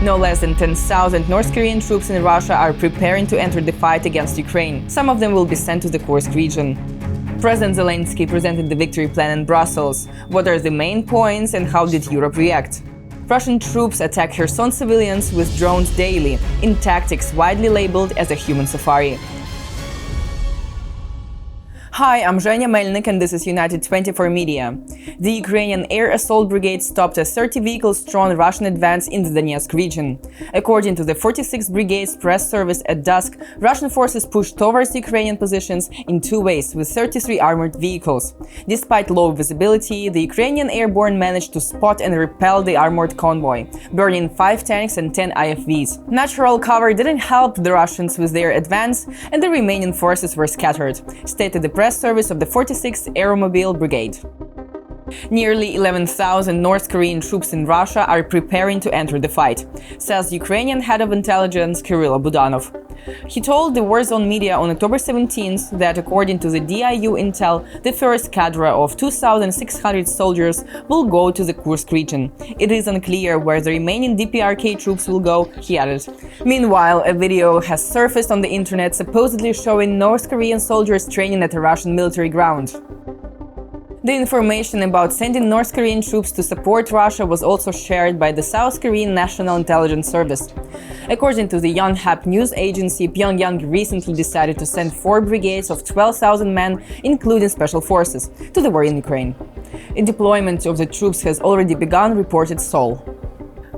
No less than 10,000 North Korean troops in Russia are preparing to enter the fight against Ukraine. Some of them will be sent to the Kursk region. President Zelenskyy presented the victory plan in Brussels. What are the main points and how did Europe react? Russian troops attack Kherson civilians with drones daily, in tactics widely labeled as a human safari. Hi, I'm Zhenia Melnyk and this is United 24 Media. The Ukrainian Air Assault Brigade stopped a 30-vehicle-strong Russian advance in the Donetsk region. According to the 46th Brigade's press service at dusk, Russian forces pushed towards Ukrainian positions in two ways with 33 armored vehicles. Despite low visibility, the Ukrainian airborne managed to spot and repel the armored convoy, burning 5 tanks and 10 IFVs. Natural cover didn't help the Russians with their advance, and the remaining forces were scattered, stated the press service of the 46th Aeromobile Brigade. Nearly 11,000 North Korean troops in Russia are preparing to enter the fight, says Ukrainian head of intelligence Kirill Budanov. He told the Warzone media on October 17th that according to the DIU intel, the first cadre of 2,600 soldiers will go to the Kursk region. It is unclear where the remaining DPRK troops will go, he added. Meanwhile, a video has surfaced on the internet supposedly showing North Korean soldiers training at a Russian military ground. The information about sending North Korean troops to support Russia was also shared by the South Korean National Intelligence Service. According to the Yonhap news agency, Pyongyang recently decided to send 4 brigades of 12,000 men, including special forces, to the war in Ukraine. A deployment of the troops has already begun, reported Seoul.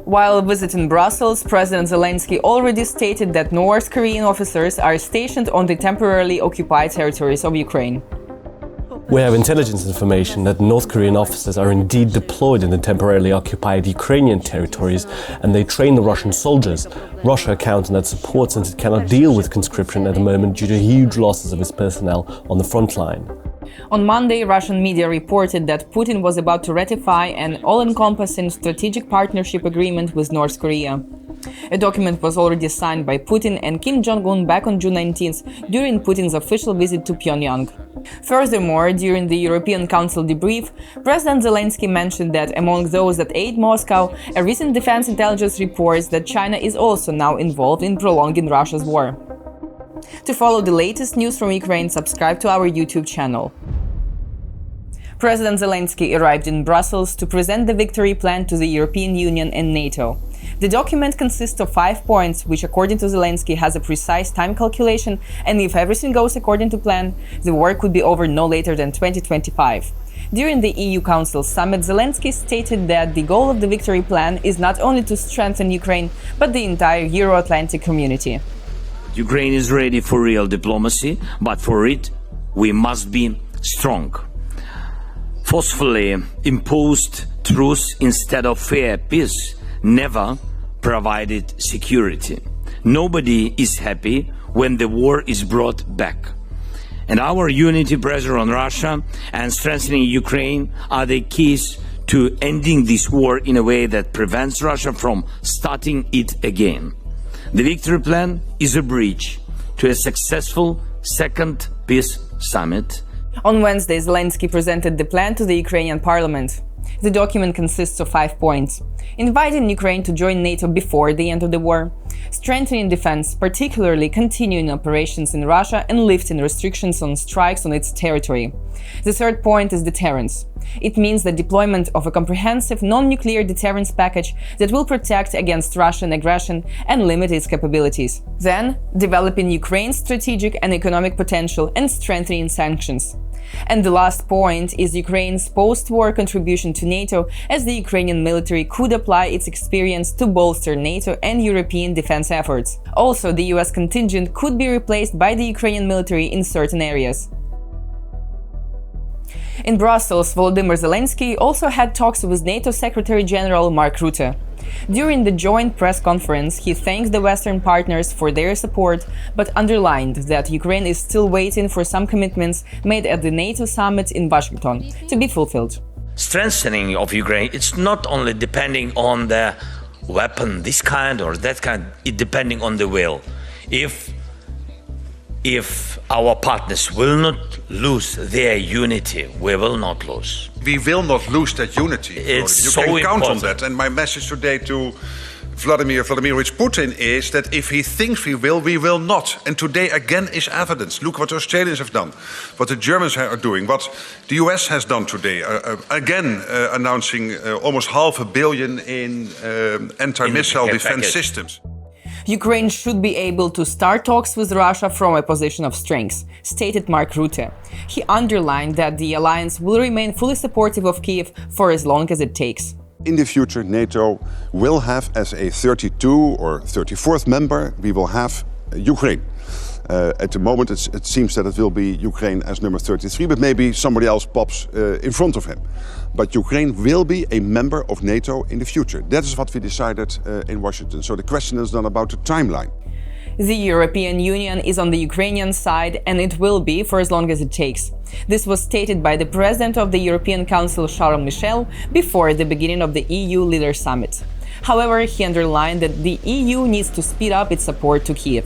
While visiting Brussels, President Zelenskyy already stated that North Korean officers are stationed on the temporarily occupied territories of Ukraine. We have intelligence information that North Korean officers are indeed deployed in the temporarily occupied Ukrainian territories and they train the Russian soldiers. Russia accounts on that support since it cannot deal with conscription at the moment due to huge losses of its personnel on the front line. On Monday, Russian media reported that Putin was about to ratify an all-encompassing strategic partnership agreement with North Korea. A document was already signed by Putin and Kim Jong-un back on June 19th during Putin's official visit to Pyongyang. Furthermore, during the European Council debrief, President Zelenskyy mentioned that among those that aid Moscow, a recent defense intelligence reports that China is also now involved in prolonging Russia's war. To follow the latest news from Ukraine, subscribe to our YouTube channel. President Zelenskyy arrived in Brussels to present the victory plan to the European Union and NATO. The document consists of 5 points, which according to Zelenskyy has a precise time calculation, and if everything goes according to plan, the war could be over no later than 2025. During the EU Council summit, Zelenskyy stated that the goal of the victory plan is not only to strengthen Ukraine, but the entire Euro-Atlantic community. Ukraine is ready for real diplomacy, but for it, we must be strong. Forcefully imposed truce instead of fair peace never provided security. Nobody is happy when the war is brought back. And our unity, pressure on Russia and strengthening Ukraine are the keys to ending this war in a way that prevents Russia from starting it again. The victory plan is a bridge to a successful second peace summit. On Wednesday, Zelenskyy presented the plan to the Ukrainian parliament. The document consists of 5 points: inviting Ukraine to join NATO before the end of the war, strengthening defense, particularly continuing operations in Russia and lifting restrictions on strikes on its territory. The third point is deterrence. It means the deployment of a comprehensive non-nuclear deterrence package that will protect against Russian aggression and limit its capabilities. Then, developing Ukraine's strategic and economic potential and strengthening sanctions. And the last point is Ukraine's post-war contribution to NATO, as the Ukrainian military could apply its experience to bolster NATO and European defense efforts. Also, the US contingent could be replaced by the Ukrainian military in certain areas. In Brussels, Volodymyr Zelenskyy also had talks with NATO Secretary General Mark Rutte. During the joint press conference, he thanked the Western partners for their support, but underlined that Ukraine is still waiting for some commitments made at the NATO summit in Washington to be fulfilled. Strengthening of Ukraine, it's not only depending on the weapon, this kind or that kind, it's depending on the will. If our partners will not lose their unity, we will not lose. We will not lose that unity. It's you so can count important on that. And my message today to Vladimir Vladimirovich Putin is that if he thinks we will not. And today again is evidence. Look what the Australians have done, what the Germans are doing, what the US has done today. Again announcing almost $500 million in anti-missile defense systems. Ukraine should be able to start talks with Russia from a position of strength, stated Mark Rutte. He underlined that the alliance will remain fully supportive of Kyiv for as long as it takes. In the future, NATO will have, as a 32 or 34th member, we will have Ukraine. At the moment, it seems that it will be Ukraine as number 33, but maybe somebody else pops in front of him. But Ukraine will be a member of NATO in the future. That is what we decided in Washington. So the question is not about the timeline. The European Union is on the Ukrainian side, and it will be for as long as it takes. This was stated by the President of the European Council, Charles Michel, before the beginning of the EU Leaders Summit. However, he underlined that the EU needs to speed up its support to Kyiv.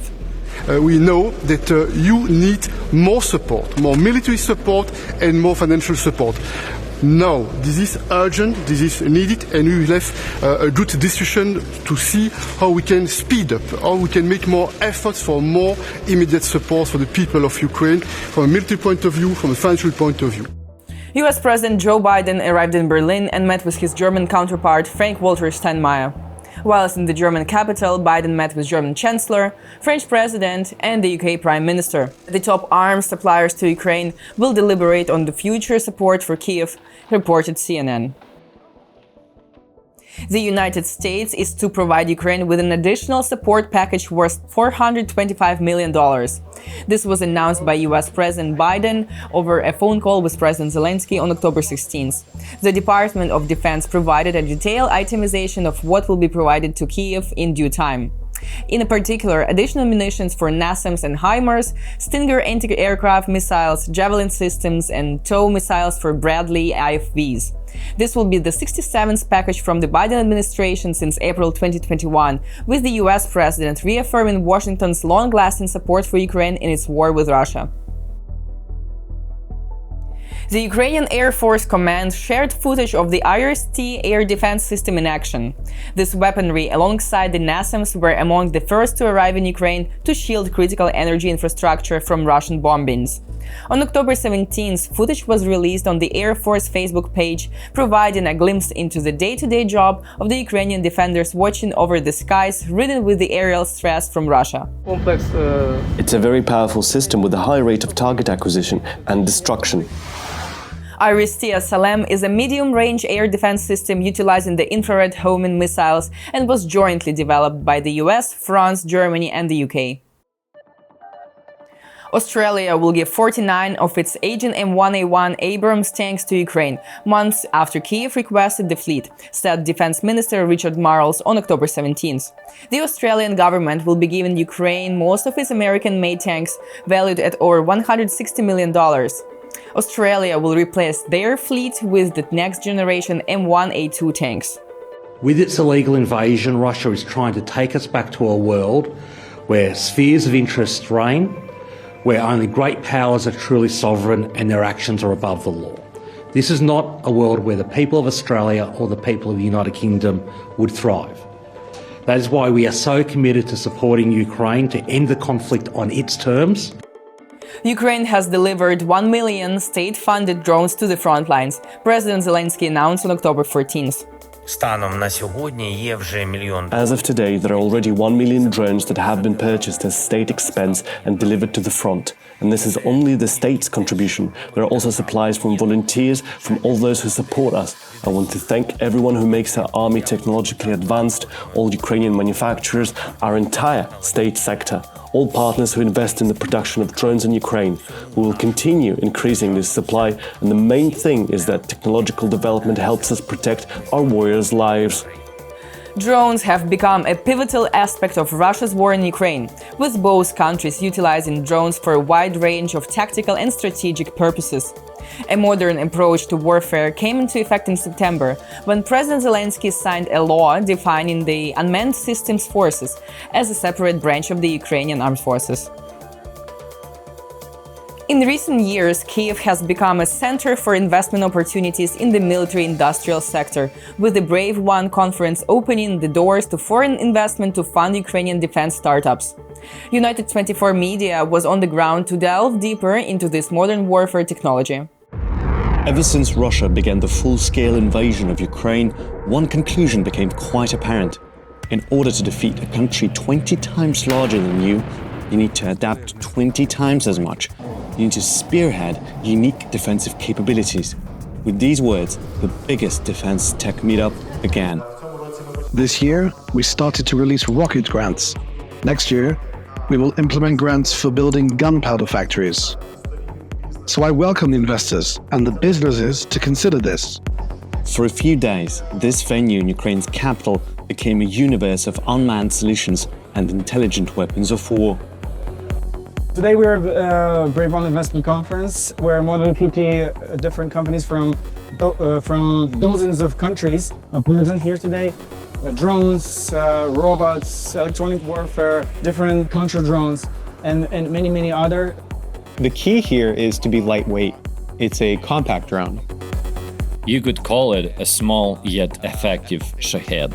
We know that you need more support, more military support and more financial support. Now, this is urgent, this is needed, and we will have a good discussion to see how we can speed up, how we can make more efforts for more immediate support for the people of Ukraine from a military point of view, from a financial point of view. US President Joe Biden arrived in Berlin and met with his German counterpart Frank-Walter Steinmeier. Whilst in the German capital, Biden met with German Chancellor, French President and the UK Prime Minister. The top arms suppliers to Ukraine will deliberate on the future support for Kyiv, reported CNN. The United States is to provide Ukraine with an additional support package worth $425 million. This was announced by US President Biden over a phone call with President Zelenskyy on October 16th. The Department of Defense provided a detailed itemization of what will be provided to Kyiv in due time. In particular, additional munitions for NASAMS and HIMARS, Stinger anti-aircraft missiles, Javelin systems, and TOW missiles for Bradley IFVs. This will be the 67th package from the Biden administration since April 2021, with the US president reaffirming Washington's long-lasting support for Ukraine in its war with Russia. The Ukrainian Air Force Command shared footage of the IRST air defense system in action. This weaponry, alongside the NASAMS, were among the first to arrive in Ukraine to shield critical energy infrastructure from Russian bombings. On October 17th, footage was released on the Air Force Facebook page, providing a glimpse into the day-to-day job of the Ukrainian defenders watching over the skies ridden with the aerial stress from Russia. It's a very powerful system with a high rate of target acquisition and destruction. IRST Salem is a medium-range air defense system utilizing the infrared homing missiles and was jointly developed by the US, France, Germany and the UK. Australia will give 49 of its aging M1A1 Abrams tanks to Ukraine, months after Kyiv requested the fleet, said Defense Minister Richard Marles on October 17th. The Australian government will be giving Ukraine most of its American-made tanks, valued at over $160 million. Australia will replace their fleet with the next-generation M1A2 tanks. With its illegal invasion, Russia is trying to take us back to a world where spheres of interest reign, where only great powers are truly sovereign and their actions are above the law. This is not a world where the people of Australia or the people of the United Kingdom would thrive. That is why we are so committed to supporting Ukraine to end the conflict on its terms. Ukraine has delivered 1 million state-funded drones to the front lines, President Zelenskyy announced on October 14th. As of today, there are already 1 million drones that have been purchased as state expense and delivered to the front. And this is only the state's contribution. There are also supplies from volunteers, from all those who support us. I want to thank everyone who makes our army technologically advanced, all Ukrainian manufacturers, our entire state sector, all partners who invest in the production of drones in Ukraine. We will continue increasing this supply, and the main thing is that technological development helps us protect our warriors' lives. Drones have become a pivotal aspect of Russia's war in Ukraine, with both countries utilizing drones for a wide range of tactical and strategic purposes. A modern approach to warfare came into effect in September, when President Zelenskyy signed a law defining the Unmanned Systems Forces as a separate branch of the Ukrainian Armed Forces. In recent years, Kyiv has become a center for investment opportunities in the military-industrial sector, with the Brave One conference opening the doors to foreign investment to fund Ukrainian defense startups. United 24 Media was on the ground to delve deeper into this modern warfare technology. Ever since Russia began the full-scale invasion of Ukraine, one conclusion became quite apparent. In order to defeat a country 20 times larger than you need to adapt 20 times as much. You need to spearhead unique defensive capabilities. With these words, the biggest defense tech meetup began. This year, we started to release rocket grants. Next year, we will implement grants for building gunpowder factories. So I welcome the investors and the businesses to consider this. For a few days, this venue in Ukraine's capital became a universe of unmanned solutions and intelligent weapons of war. Today we're at Brave One Investment Conference, where more than 50 different companies from dozens of countries are present here today. Drones, robots, electronic warfare, different counter drones, and many other. The key here is to be lightweight. It's a compact drone. You could call it a small yet effective Shahed.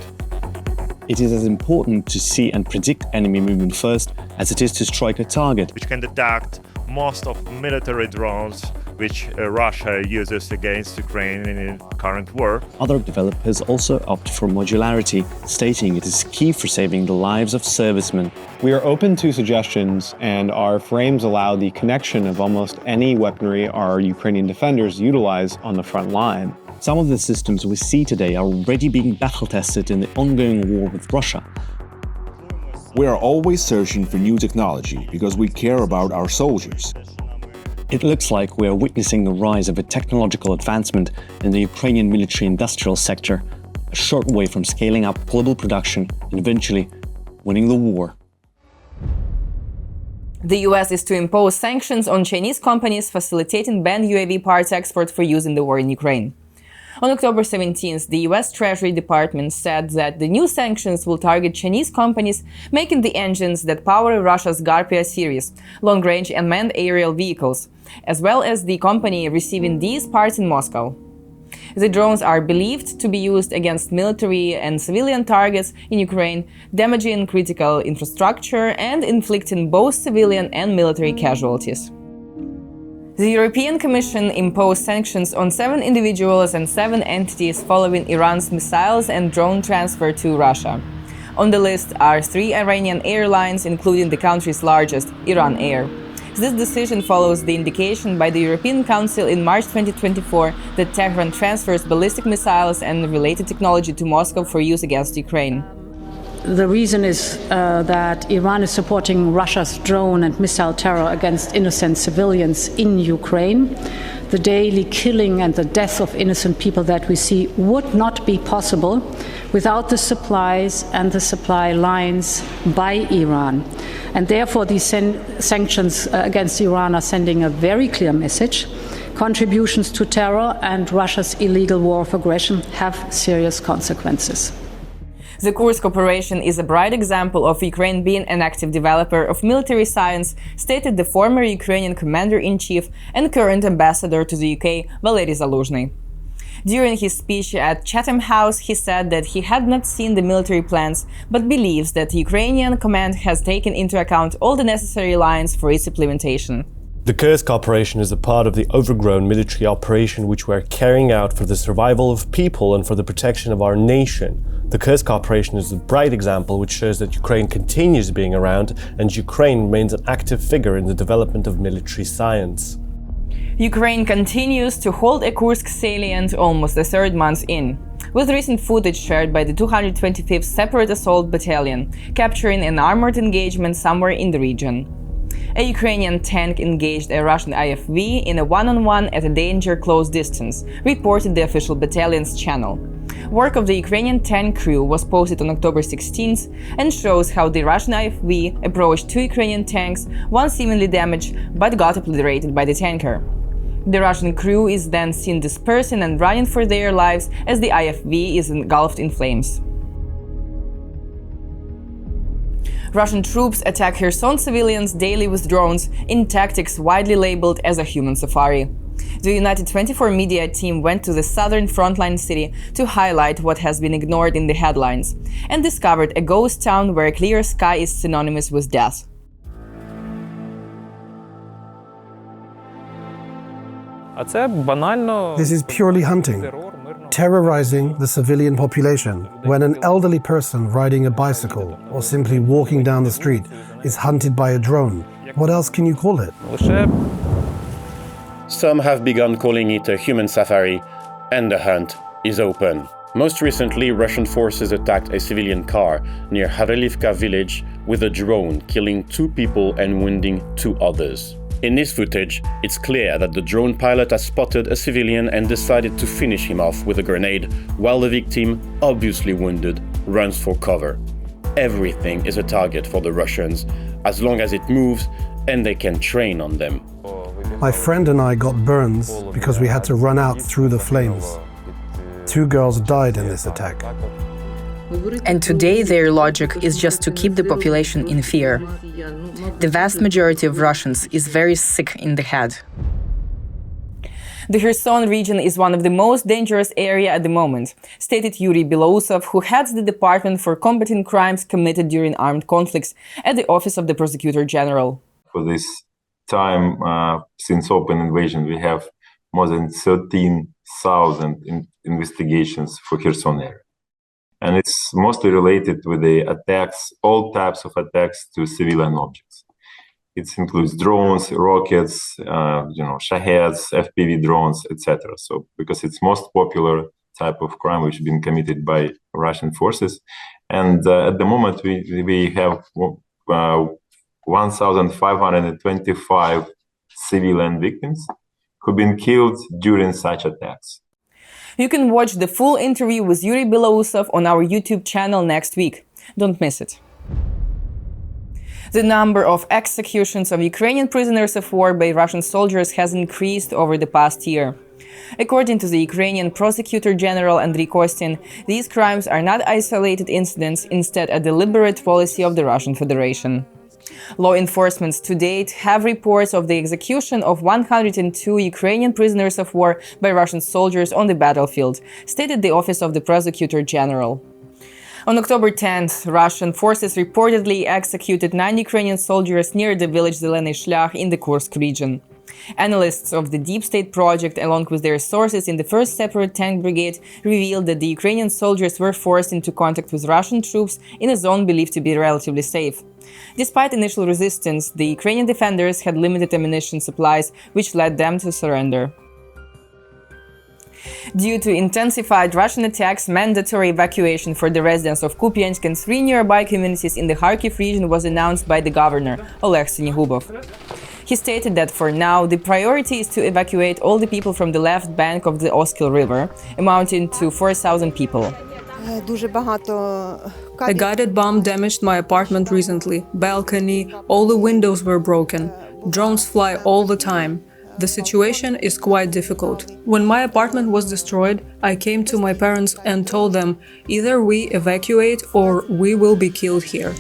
It is as important to see and predict enemy movement first as it is to strike a target, which can detect most of military drones which Russia uses against Ukraine in the current war. Other developers also opt for modularity, stating it is key for saving the lives of servicemen. We are open to suggestions, and our frames allow the connection of almost any weaponry our Ukrainian defenders utilize on the front line. Some of the systems we see today are already being battle-tested in the ongoing war with Russia. We are always searching for new technology because we care about our soldiers. It looks like we are witnessing the rise of a technological advancement in the Ukrainian military-industrial sector, a short way from scaling up global production and eventually winning the war. The US is to impose sanctions on Chinese companies facilitating banned UAV parts export for use in the war in Ukraine. On October 17th, the US Treasury Department said that the new sanctions will target Chinese companies making the engines that power Russia's Garpia series, long-range unmanned aerial vehicles, as well as the company receiving these parts in Moscow. The drones are believed to be used against military and civilian targets in Ukraine, damaging critical infrastructure and inflicting both civilian and military casualties. The European Commission imposed sanctions on 7 individuals and 7 entities following Iran's missiles and drone transfer to Russia. On the list are 3 Iranian airlines, including the country's largest, Iran Air. This decision follows the indication by the European Council in March 2024 that Tehran transfers ballistic missiles and related technology to Moscow for use against Ukraine. The reason is that Iran is supporting Russia's drone and missile terror against innocent civilians in Ukraine. The daily killing and the death of innocent people that we see would not be possible without the supplies and the supply lines by Iran. And therefore, these sanctions against Iran are sending a very clear message. Contributions to terror and Russia's illegal war of aggression have serious consequences. The Kursk operation is a bright example of Ukraine being an active developer of military science, stated the former Ukrainian commander-in-chief and current ambassador to the UK, Valery Zaluzhny. During his speech at Chatham House, he said that he had not seen the military plans, but believes that the Ukrainian command has taken into account all the necessary lines for its implementation. The Kursk operation is a part of the overgrown military operation which we are carrying out for the survival of people and for the protection of our nation. The Kursk operation is a bright example which shows that Ukraine continues being around and Ukraine remains an active figure in the development of military science. Ukraine continues to hold a Kursk salient almost the 3rd month in, with recent footage shared by the 225th Separate Assault Battalion, capturing an armored engagement somewhere in the region. A Ukrainian tank engaged a Russian IFV in a one-on-one at a danger close distance, reported the official battalion's channel. Work of the Ukrainian tank crew was posted on October 16th and shows how the Russian IFV approached 2 Ukrainian tanks, one seemingly damaged but got obliterated by the tanker. The Russian crew is then seen dispersing and running for their lives as the IFV is engulfed in flames. Russian troops attack Kherson civilians daily with drones in tactics widely labeled as a human safari. The United 24 media team went to the southern frontline city to highlight what has been ignored in the headlines, and discovered a ghost town where a clear sky is synonymous with death. This is purely hunting, terrorizing the civilian population when an elderly person riding a bicycle or simply walking down the street is hunted by a drone. What else can you call it? Some have begun calling it a human safari, and the hunt is open. Most recently, Russian forces attacked a civilian car near Havelivka village with a drone, killing 2 people and wounding 2 others. In this footage, it's clear that the drone pilot has spotted a civilian and decided to finish him off with a grenade, while the victim, obviously wounded, runs for cover. Everything is a target for the Russians, as long as it moves and they can train on them. My friend and I got burns because we had to run out through the flames. 2 girls died in this attack. And today their logic is just to keep the population in fear. The vast majority of Russians is very sick in the head. The Kherson region is one of the most dangerous areas at the moment, stated Yuri Belousov, who heads the Department for Combating Crimes Committed During Armed Conflicts at the Office of the Prosecutor General. For this time, since open invasion, we have more than 13,000 investigations for Kherson area. And it's mostly related with the attacks, all types of attacks to civilian objects. It includes drones, rockets, Shaheds, FPV drones, etc. So, because it's most popular type of crime which has been committed by Russian forces, and at the moment we have 1,525 civilian victims who've been killed during such attacks. You can watch the full interview with Yuri Belousov on our YouTube channel next week. Don't miss it. The number of executions of Ukrainian prisoners of war by Russian soldiers has increased over the past year. According to the Ukrainian Prosecutor General Andriy Kostin, these crimes are not isolated incidents, instead a deliberate policy of the Russian Federation. Law enforcement to date have reports of the execution of 102 Ukrainian prisoners of war by Russian soldiers on the battlefield, stated the Office of the Prosecutor General. On October 10th, Russian forces reportedly executed 9 Ukrainian soldiers near the village Zelenyy Shlях in the Kursk region. Analysts of the Deep State project, along with their sources in the 1st Separate Tank Brigade, revealed that the Ukrainian soldiers were forced into contact with Russian troops in a zone believed to be relatively safe. Despite initial resistance, the Ukrainian defenders had limited ammunition supplies, which led them to surrender. Due to intensified Russian attacks, mandatory evacuation for the residents of Kupiansk and 3 nearby communities in the Kharkiv region was announced by the governor, Oleg Senegubov. He stated that for now, the priority is to evacuate all the people from the left bank of the Oskil River, amounting to 4,000 people. A guided bomb damaged my apartment recently. Balcony, all the windows were broken. Drones fly all the time. The situation is quite difficult. When my apartment was destroyed, I came to my parents and told them, either we evacuate or we will be killed here.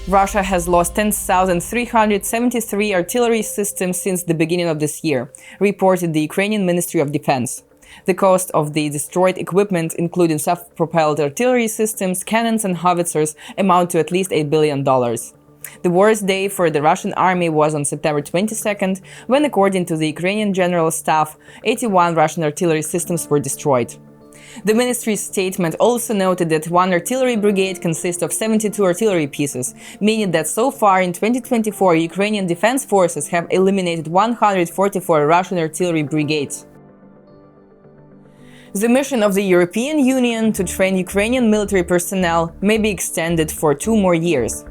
Russia has lost 10,373 artillery systems since the beginning of this year, reported the Ukrainian Ministry of Defense. The cost of the destroyed equipment, including self-propelled artillery systems, cannons and howitzers, amount to at least $8 billion. The worst day for the Russian army was on September 22nd, when, according to the Ukrainian General Staff, 81 Russian artillery systems were destroyed. The ministry's statement also noted that one artillery brigade consists of 72 artillery pieces, meaning that so far in 2024 Ukrainian defense forces have eliminated 144 Russian artillery brigades. The mission of the European Union to train Ukrainian military personnel may be extended for 2 more years.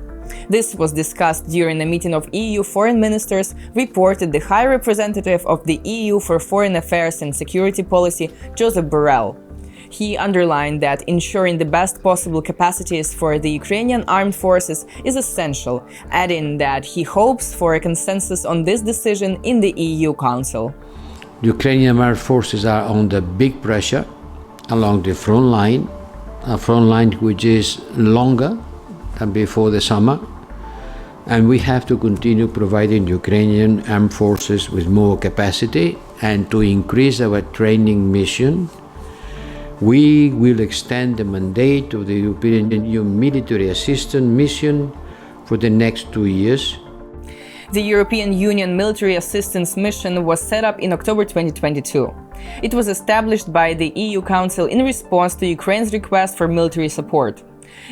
This was discussed during a meeting of EU foreign ministers, reported the High Representative of the EU for Foreign Affairs and Security Policy, Joseph Borrell. He underlined that ensuring the best possible capacities for the Ukrainian armed forces is essential, adding that he hopes for a consensus on this decision in the EU Council. The Ukrainian armed forces are under big pressure along the front line, a front line which is longer than before the summer. And we have to continue providing Ukrainian armed forces with more capacity and to increase our training mission. We will extend the mandate of the European Union military assistance mission for the next 2 years. The European Union Military Assistance Mission was set up in October 2022. It was established by the EU Council in response to Ukraine's request for military support.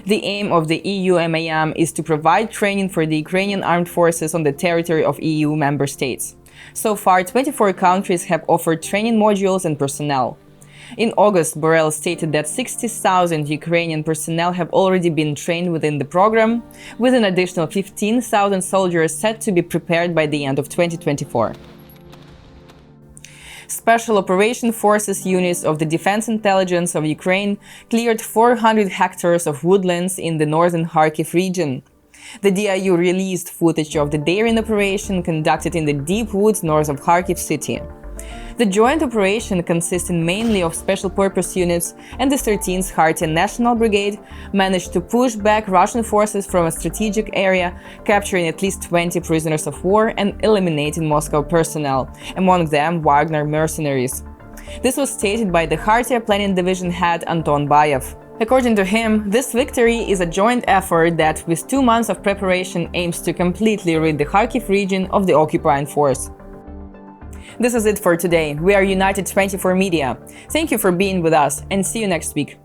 The aim of the EU MAM is to provide training for the Ukrainian armed forces on the territory of EU member states. So far, 24 countries have offered training modules and personnel. In August, Borrell stated that 60,000 Ukrainian personnel have already been trained within the program, with an additional 15,000 soldiers set to be prepared by the end of 2024. Special Operation Forces units of the Defense Intelligence of Ukraine cleared 400 hectares of woodlands in the northern Kharkiv region. The DIU released footage of the daring operation conducted in the deep woods north of Kharkiv city. The joint operation, consisting mainly of special purpose units and the 13th Kharkiv National Brigade, managed to push back Russian forces from a strategic area, capturing at least 20 prisoners of war and eliminating Moscow personnel, among them Wagner mercenaries. This was stated by the Kharkiv Planning Division head Anton Bayev. According to him, this victory is a joint effort that, with 2 months of preparation, aims to completely rid the Kharkiv region of the occupying force. This is it for today. We are United 24 Media. Thank you for being with us and see you next week.